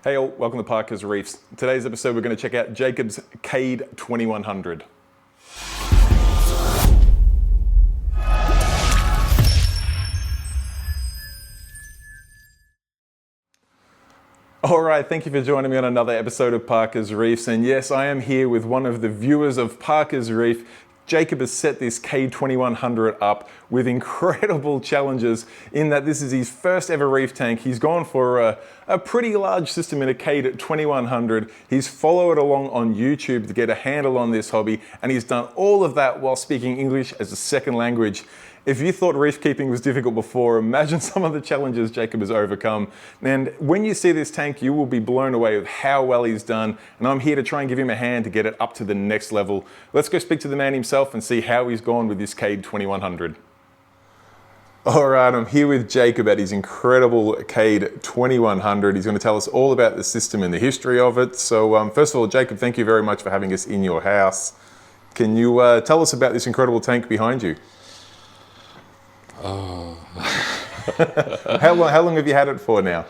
Hey all, welcome to Parker's Reefs. Today's episode we're going to check out Jacob's CADE 2100. Alright, thank you for joining me on another episode of Parker's Reefs, and yes, I am here with one of the viewers of Parker's Reef. Jacob has set this CADE 2100 up with incredible challenges in that this is his first ever reef tank. He's gone for a pretty large system in a CADE 2100. He's followed along on YouTube to get a handle on this hobby, and he's done all of that while speaking English as a second language. If you thought reef keeping was difficult before, imagine some of the challenges Jacob has overcome. And when you see this tank, you will be blown away with how well he's done. And I'm here to try and give him a hand to get it up to the next level. Let's go speak to the man himself and see how he's gone with this CADE 2100. All right, I'm here with Jacob at his incredible CADE 2100. He's going to tell us all about the system and the history of it. So first of all, Jacob, thank you very much for having us in your house. Can you tell us about this incredible tank behind you? How long have you had it for now?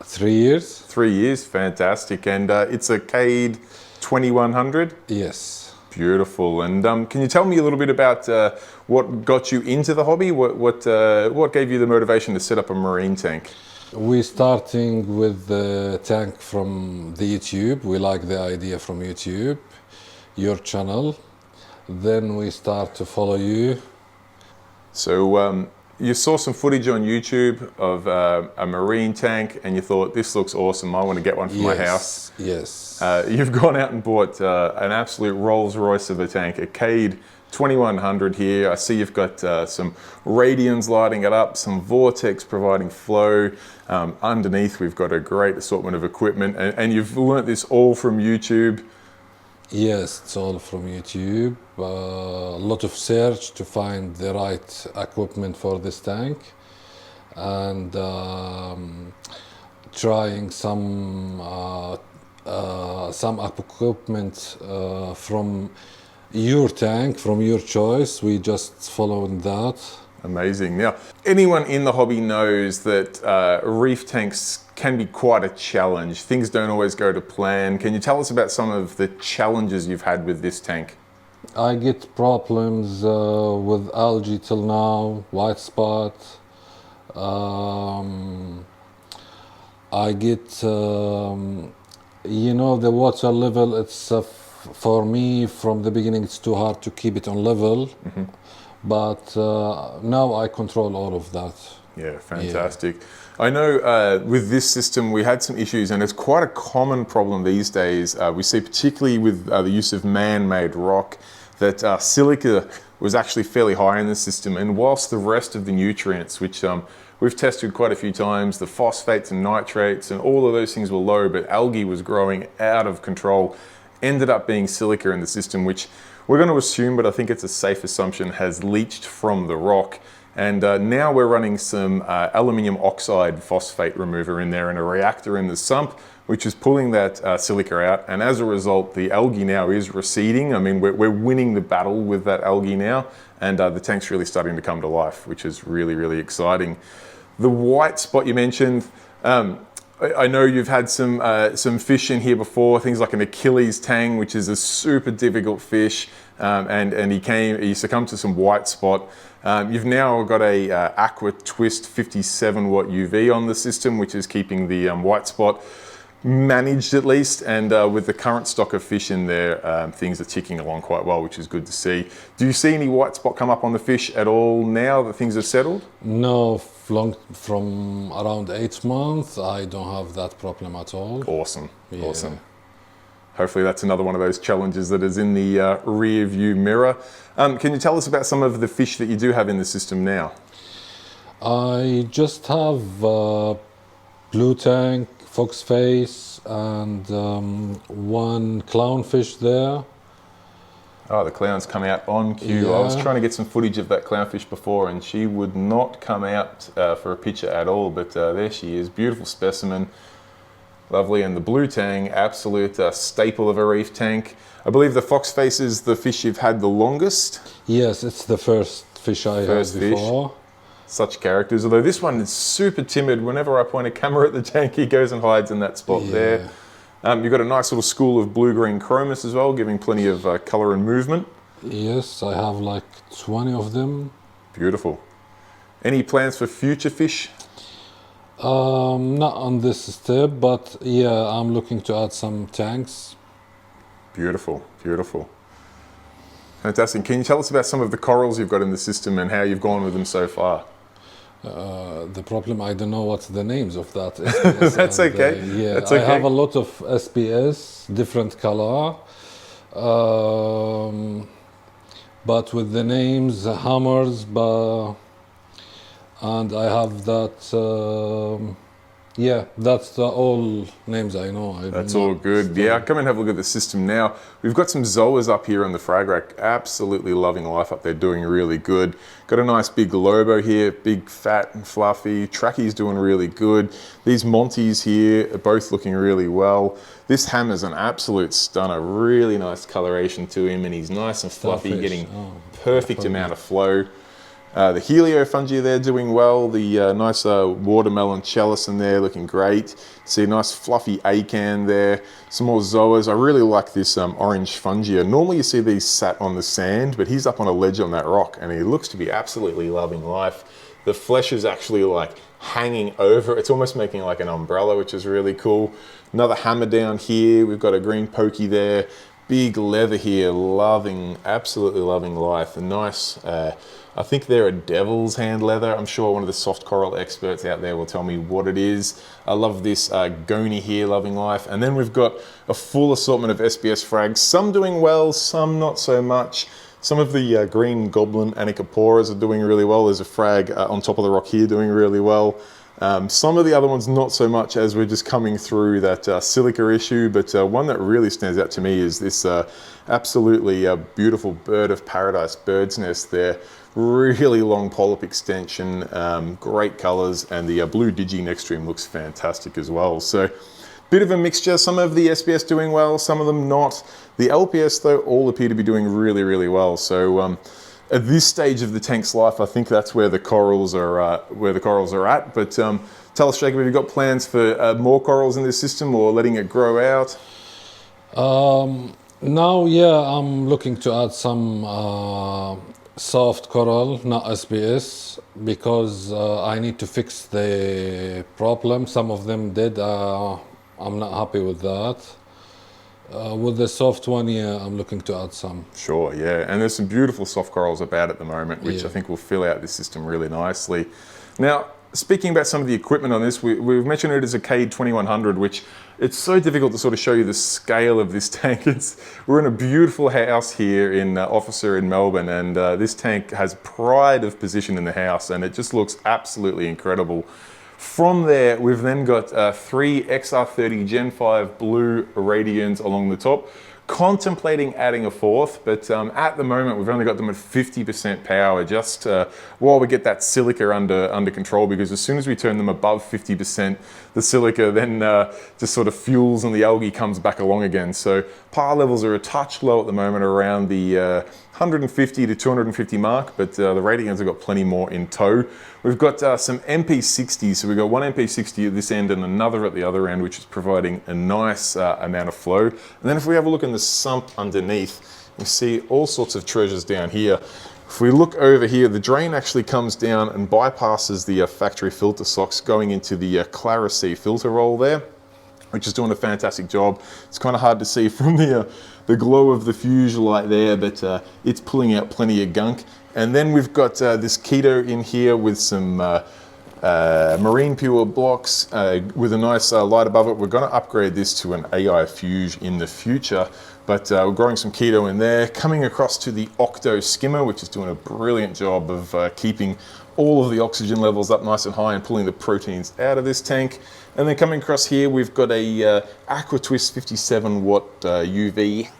3 years. 3 years, fantastic. And it's a CADE 2100? Yes. Beautiful. And can you tell me a little bit about what got you into the hobby? What gave you the motivation to set up a marine tank? We're starting with the tank from the YouTube. We like the idea from YouTube, your channel. Then we start to follow you. So you saw some footage on YouTube of a marine tank and you thought, this looks awesome, I want to get one for my house. Yes. You've gone out and bought an absolute Rolls Royce of a tank, a CADE 2100 here. I see you've got some radians lighting it up, some vortex providing flow. Underneath we've got a great assortment of equipment, and you've learnt this all from YouTube. Yes, it's all from YouTube. A lot of search to find the right equipment for this tank, and trying some equipment from your tank, from your choice. We just followed that. Amazing. Now, anyone in the hobby knows that reef tanks can be quite a challenge. Things don't always go to plan. Can you tell us about some of the challenges you've had with this tank? I get problems with algae till now, white spot. I get, the water level, it's for me from the beginning, it's too hard to keep it on level. Mm-hmm. But now I control all of that. Yeah, fantastic. Yeah. I know with this system we had some issues, and it's quite a common problem these days. We see particularly with the use of man-made rock that silica was actually fairly high in the system, and whilst the rest of the nutrients, which we've tested quite a few times, the phosphates and nitrates and all of those things were low, but algae was growing out of control, ended up being silica in the system, which we're going to assume, but I think it's a safe assumption, has leached from the rock. And now we're running some aluminium oxide phosphate remover in there and a reactor in the sump, which is pulling that silica out. And as a result, the algae now is receding. I mean, we're winning the battle with that algae now, and the tank's really starting to come to life, which is really, really exciting. The white spot you mentioned, I know you've had some fish in here before, things like an Achilles tang, which is a super difficult fish, and he succumbed to some white spot. You've now got a Aqua Twist 57 watt UV on the system, which is keeping the white spot managed at least, and with the current stock of fish in there, things are ticking along quite well, which is good to see. Do you see any white spot come up on the fish at all now that things have settled? No, from around 8 months, I don't have that problem at all. Awesome, yeah. Awesome. Hopefully that's another one of those challenges that is in the rear view mirror. Can you tell us about some of the fish that you do have in the system now? I just have blue tank, foxface, and one clownfish there. Oh, the clown's come out on cue. Yeah. I was trying to get some footage of that clownfish before, and she would not come out for a picture at all, but there she is, beautiful specimen. Lovely, and the blue tang, absolute staple of a reef tank. I believe the foxface is the fish you've had the longest? Yes, it's the first fish I had before. Such characters, although this one is super timid. Whenever I point a camera at the tank, he goes and hides in that spot there. You've got a nice little school of blue-green chromis as well, giving plenty of colour and movement. Yes, I have like 20 of them. Beautiful. Any plans for future fish? Not on this step, but yeah, I'm looking to add some tanks. Beautiful, beautiful. Fantastic. Can you tell us about some of the corals you've got in the system and how you've gone with them so far? The problem, I don't know what's the names of that. SPS. That's okay. Yeah, That's okay. I have a lot of SPS, different color. But with the names, hammers, and I have that, yeah, that's the all names I know. That's all good. Yeah, I'll come and have a look at the system now. We've got some zoas up here on the frag rack. Absolutely loving life up there, doing really good. Got a nice big Lobo here, big, fat and fluffy. Tracky's doing really good. These Monties here are both looking really well. This Hammer's an absolute stunner. Really nice coloration to him, and he's nice and fluffy, getting perfect amount of flow. The Helio fungi there doing well. The nice watermelon chalice in there looking great. See a nice fluffy acan there. Some more zoas. I really like this orange fungia. Normally you see these sat on the sand, but he's up on a ledge on that rock and he looks to be absolutely loving life. The flesh is actually like hanging over. It's almost making like an umbrella, which is really cool. Another hammer down here. We've got a green pokey there. Big leather here, absolutely loving life. A nice, I think they're a devil's hand leather. I'm sure one of the soft coral experts out there will tell me what it is. I love this goni here, loving life. And then we've got a full assortment of SBS frags, some doing well, some not so much. Some of the green goblin anicoporas are doing really well. There's a frag on top of the rock here doing really well. Some of the other ones not so much, as we're just coming through that silica issue, but one that really stands out to me is this absolutely beautiful bird of paradise bird's nest there. Really long polyp extension, great colors, and the blue digi next to him looks fantastic as well. So bit of a mixture, some of the SBS doing well, some of them not. The LPS though all appear to be doing really, really well. So at this stage of the tank's life, I think that's where the corals are at. But tell us, Jacob, have you got plans for more corals in this system or letting it grow out? Now, yeah, I'm looking to add some soft coral, not SBS, because I need to fix the problem. Some of them did. I'm not happy with that. With the soft one, yeah, I'm looking to add some. Sure, yeah, and there's some beautiful soft corals about at the moment, which I think will fill out this system really nicely. Now, speaking about some of the equipment on this, we've mentioned it as a CADE 2100, which it's so difficult to sort of show you the scale of this tank. We're in a beautiful house here in Officer in Melbourne, and this tank has pride of position in the house, and it just looks absolutely incredible. From there, we've then got 3 XR30 Gen 5 blue radians along the top, contemplating adding a fourth, but at the moment we've only got them at 50% power, just while we get that silica under control, because as soon as we turn them above 50%, the silica then just sort of fuels and the algae comes back along again. So power levels are a touch low at the moment, around the 150 to 250 mark, but the radians have got plenty more in tow. We've got some MP60s, so we've got one MP60 at this end and another at the other end, which is providing a nice amount of flow. And then if we have a look in the sump underneath, you see all sorts of treasures down here. If we look over here, the drain actually comes down and bypasses the factory filter socks, going into the Clara C filter roll there, which is doing a fantastic job. It's kind of hard to see from the glow of the fuse light there, but it's pulling out plenty of gunk. And then we've got this keto in here with some marine pure blocks with a nice light above it. We're going to upgrade this to an AI fuse in the future, but we're growing some keto in there. Coming across to the Octo skimmer, which is doing a brilliant job of keeping all of the oxygen levels up nice and high and pulling the proteins out of this tank. And then coming across here, we've got a AquaTwist 57 watt UV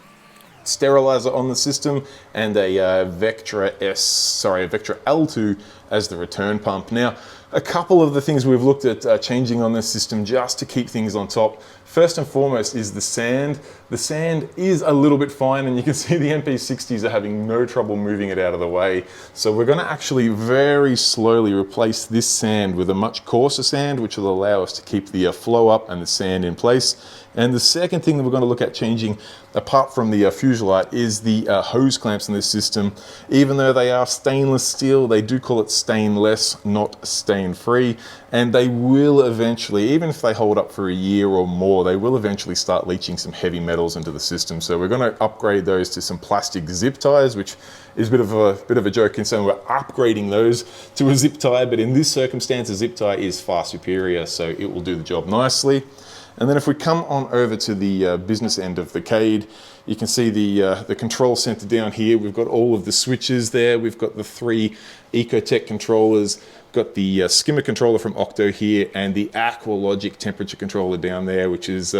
sterilizer on the system, and a Vectra L2 as the return pump. Now, a couple of the things we've looked at changing on this system just to keep things on top. First and foremost is the sand. The sand is a little bit fine, and you can see the MP60s are having no trouble moving it out of the way. So we're going to actually very slowly replace this sand with a much coarser sand, which will allow us to keep the flow up and the sand in place. And the second thing that we're going to look at changing, apart from the Fuselite, is the hose clamps in this system. Even though they are stainless steel, they do call it stainless, not stain-free. And they will eventually, even if they hold up for a year or more, they will eventually start leaching some heavy metals into the system. So we're going to upgrade those to some plastic zip ties, which is a bit of a joke in saying we're upgrading those to a zip tie, but in this circumstance, a zip tie is far superior, so it will do the job nicely. And then if we come on over to the business end of the CADE, you can see the control center down here. We've got all of the switches there. We've got the 3 Ecotech controllers, got the skimmer controller from Octo here, and the Aqualogic temperature controller down there, which is,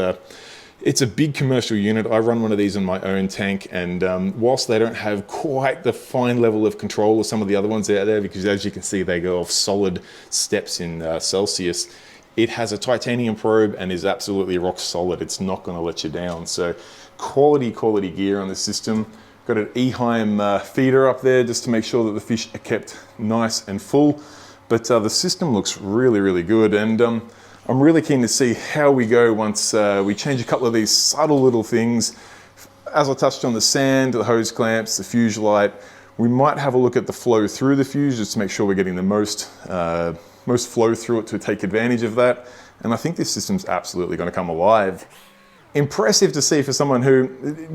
it's a big commercial unit. I run one of these in my own tank, and whilst they don't have quite the fine level of control as some of the other ones out there, because as you can see, they go off solid steps in Celsius, it has a titanium probe and is absolutely rock solid. It's not going to let you down. So quality gear on the system. Got an Eheim feeder up there just to make sure that the fish are kept nice and full. But the system looks really good, and I'm really keen to see how we go once we change a couple of these subtle little things. As I touched on, the sand, the hose clamps, the Fuselite, we might have a look at the flow through the fuse just to make sure we're getting the most flow through it to take advantage of that. And I think this system's absolutely going to come alive. Impressive to see for someone who,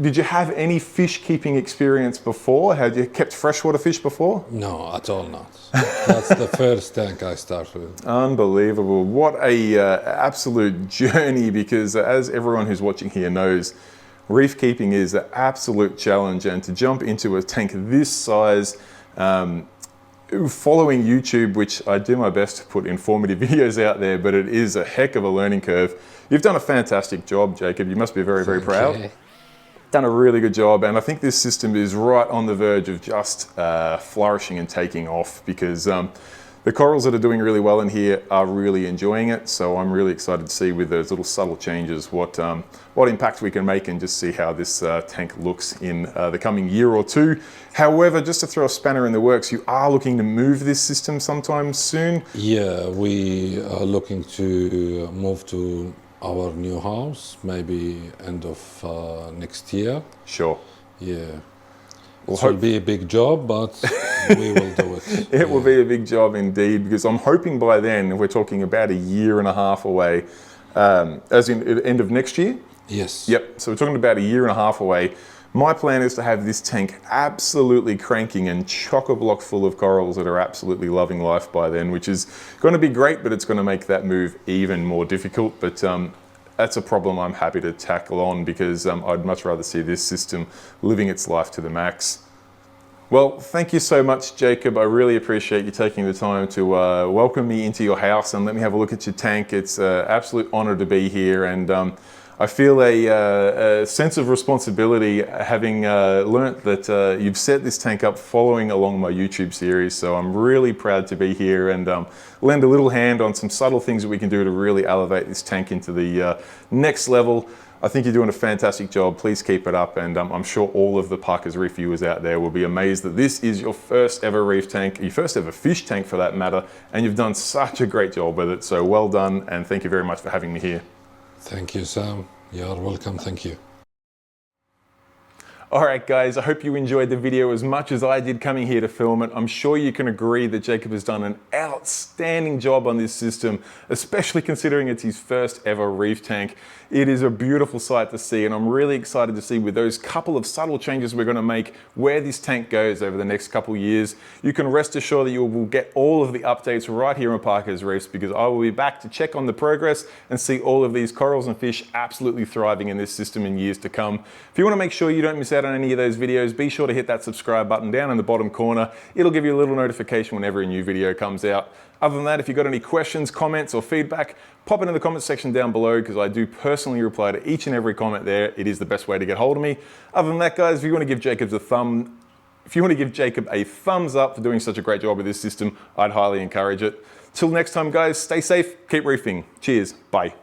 did you have any fish keeping experience before? Had you kept freshwater fish before? No, at all not. That's the first tank I started with. Unbelievable. What a absolute journey, because as everyone who's watching here knows, reef keeping is an absolute challenge, and to jump into a tank this size, following YouTube, which I do my best to put informative videos out there, but it is a heck of a learning curve. You've done a fantastic job, Jacob. You must be very proud. Okay. Done a really good job, and I think this system is right on the verge of just flourishing and taking off, because the corals that are doing really well in here are really enjoying it. So I'm really excited to see with those little subtle changes what impact we can make, and just see how this tank looks in the coming year or two. However, just to throw a spanner in the works, you are looking to move this system sometime soon? Yeah, we are looking to move to our new house, maybe end of next year. Sure. Yeah. Well, It will be a big job, but we will do it. It will be a big job indeed, because I'm hoping by then, we're talking about a year and a half away, as in the end of next year? Yes. Yep, so we're talking about a year and a half away. My plan is to have this tank absolutely cranking and chock-a-block full of corals that are absolutely loving life by then, which is going to be great, but it's going to make that move even more difficult. But that's a problem I'm happy to tackle on, because I'd much rather see this system living its life to the max. Well, thank you so much, Jacob. I really appreciate you taking the time to welcome me into your house and let me have a look at your tank. It's an absolute honor to be here, and I feel a sense of responsibility having learnt that you've set this tank up following along my YouTube series. So I'm really proud to be here and lend a little hand on some subtle things that we can do to really elevate this tank into the next level. I think you're doing a fantastic job. Please keep it up, and I'm sure all of the Parker's Reef viewers out there will be amazed that this is your first ever reef tank, your first ever fish tank for that matter, and you've done such a great job with it. So well done, and thank you very much for having me here. Thank you, Sam. You're welcome. Thank you. All right, guys, I hope you enjoyed the video as much as I did coming here to film it. I'm sure you can agree that Jacob has done an outstanding job on this system, especially considering it's his first ever reef tank. It is a beautiful sight to see, and I'm really excited to see with those couple of subtle changes we're going to make where this tank goes over the next couple years. You can rest assured that you will get all of the updates right here on Parker's Reefs, because I will be back to check on the progress and see all of these corals and fish absolutely thriving in this system in years to come. If you want to make sure you don't miss out on any of those videos, be sure to hit that subscribe button down in the bottom corner. It'll give you a little notification whenever a new video comes out. Other than that, if you've got any questions, comments, or feedback, pop it in the comments section down below, because I do personally reply to each and every comment there. It is the best way to get hold of me. Other than that, guys, if you want to give Jacob a If you want to give Jacob a thumbs up for doing such a great job with this system, I'd highly encourage it. Till next time, guys, stay safe, keep reefing. Cheers, bye.